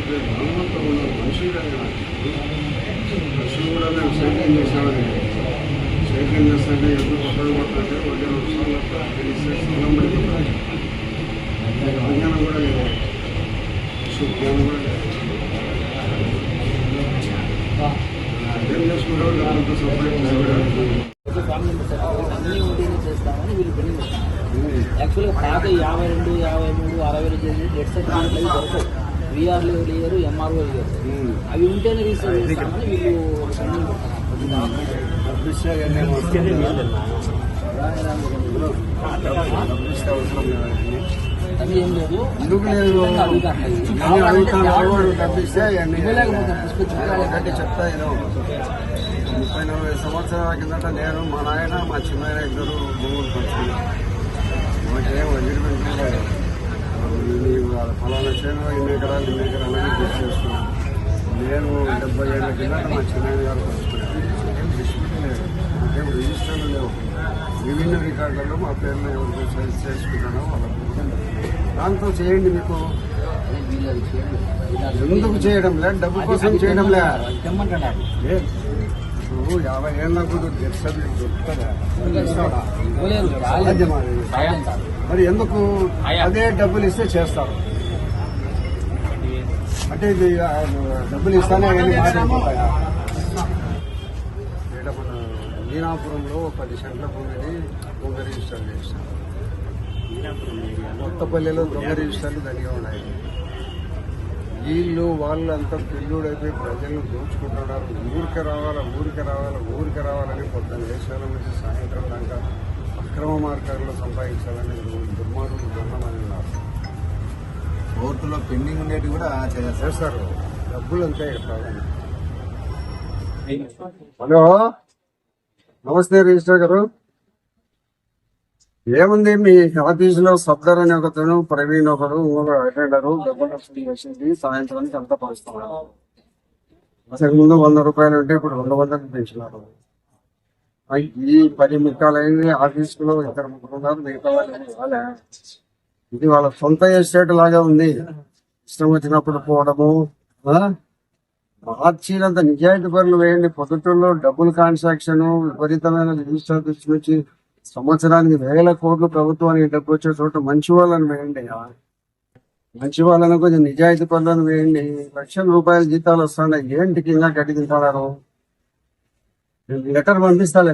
భగవంతుడు ఉన్న మనుషులు మనుషులు కూడా మేము సేకరణ చేసామని సేకరణ చేస్తుంటే ఎందుకు పక్కన పడుతుంటే 1-2 సార్లు తెలిస్తే స్థలం పడిపోతుంది. విజ్ఞానం కూడా లేదు, విశ్వజ్ఞానం కూడా లేదు. ఏం చేసుకుంటారు దాంతో సపరేట్ చేస్తామని వీళ్ళు బిల్డింగ్ యాక్చువల్గా పాత 52, 53, 60 చేసి డెడ్ సర్టిఫికేట్ దొరకవు. వీఆర్లు లేరు, ఎంఆర్ఓ లేరు. అవి ఉంటేనే రీసెర్చ్ చేస్తామని వీళ్ళు ఏం లేదు. ఎందుకు లేదు డబ్బిస్తే చెప్తా. 30-40 సంవత్సరాల కిందట నేను, మా నాయన, మా చిన్నాయన ఇద్దరు భూములు పంచుకున్నాం. మాకేం అగ్రిమెంట్ లేదు. ఫలానా చేను 2 ఎకరాలు 2 ఎకరాలని గుర్తు చేసుకున్నాం. నేను 70 ఏళ్ళ కిందట మా చిన్నాయన గారు పంచుకున్నాను. ఏం డిస్ట్రిక్ట్ లేదు, మాకేం రిజిస్టర్లు లేవు. విభిన్న రికార్డులలో మా పేర్లు ఎవరికి సైజ్ చేసుకుంటానో వాళ్ళకు దాంతో చేయండి. మీకు ఎందుకు చేయడం లేదు? డబ్బు కోసం చేయడం లేదు. ఇప్పుడు 50 ఏళ్ళ కూడా డెత్ సర్టిఫికేట్ దొరుకుతుందా? మరి ఎందుకు అదే డబ్బులు ఇస్తే చేస్తారు? అంటే ఇది డబ్బులు ఇస్తానే మాట్లాడుకుంటాయా? ఇక్కడ మన మీనాపురంలో 10 సెంట్ల భూమిని దొంగ రిజిస్టర్లు చేస్తారు. కొత్తపల్లిలో దొంగ రిజిస్టర్లు దండిగా ఉన్నాయి. వీళ్ళు వాళ్ళంతా పెళ్ళుడైపోయి ప్రజలను దోచుకుంటున్నారు. ఊరికి రావాలని పొద్దున్న దేశాల నుంచి సాయంత్రం దాకా అక్రమ మార్గాల్లో సంపాదించాలని దుర్మార్గులు దొంగమని ఉన్నారు. కోర్టులో పెండింగ్ ఉండేవి కూడా చేస్తారు. డబ్బులు అంతే. హలో, నమస్తే రిజిస్టర్ గారు. ఏముంది మీ ఆఫీసులో సబ్దర్ అని ఒకతను, ప్రవీణ్ ఒకరు, అటెండరు డబ్బులు చేసింది సాయంత్రానికి అంతా పంచుతున్నారు. అసలు ముందు 100 రూపాయలు ఉంటే ఇప్పుడు 200 పెంచినారు. ఈ 10 మిక్కాలైంది. ఆఫీసులో 2-3 ఉన్నారు, మిగతా వాళ్ళు. ఇది వాళ్ళ సొంత ఎస్టేట్ లాగా ఉంది. ఇష్టం వచ్చినప్పుడు పోవడము. మార్చినంత నిజాయితీ పనులు వేయండి. పొద్దుటూరులో డబ్బులు ట్రాన్సాక్షన్ విపరీతమైన రిజిస్టర్ తీసుకొచ్చి సంవత్సరానికి 1000 కోట్లు ప్రభుత్వానికి డబ్బు వచ్చే చోట మంచి వాళ్ళని వేయండి. మంచి వాళ్ళని కొంచెం నిజాయితీ పనులను వేయండి. లక్షల రూపాయల జీతాలు వస్తున్నాయి. ఏంటికి ఇంకా గడ్డి తింటున్నారు? లెటర్ పంపిస్తాలే.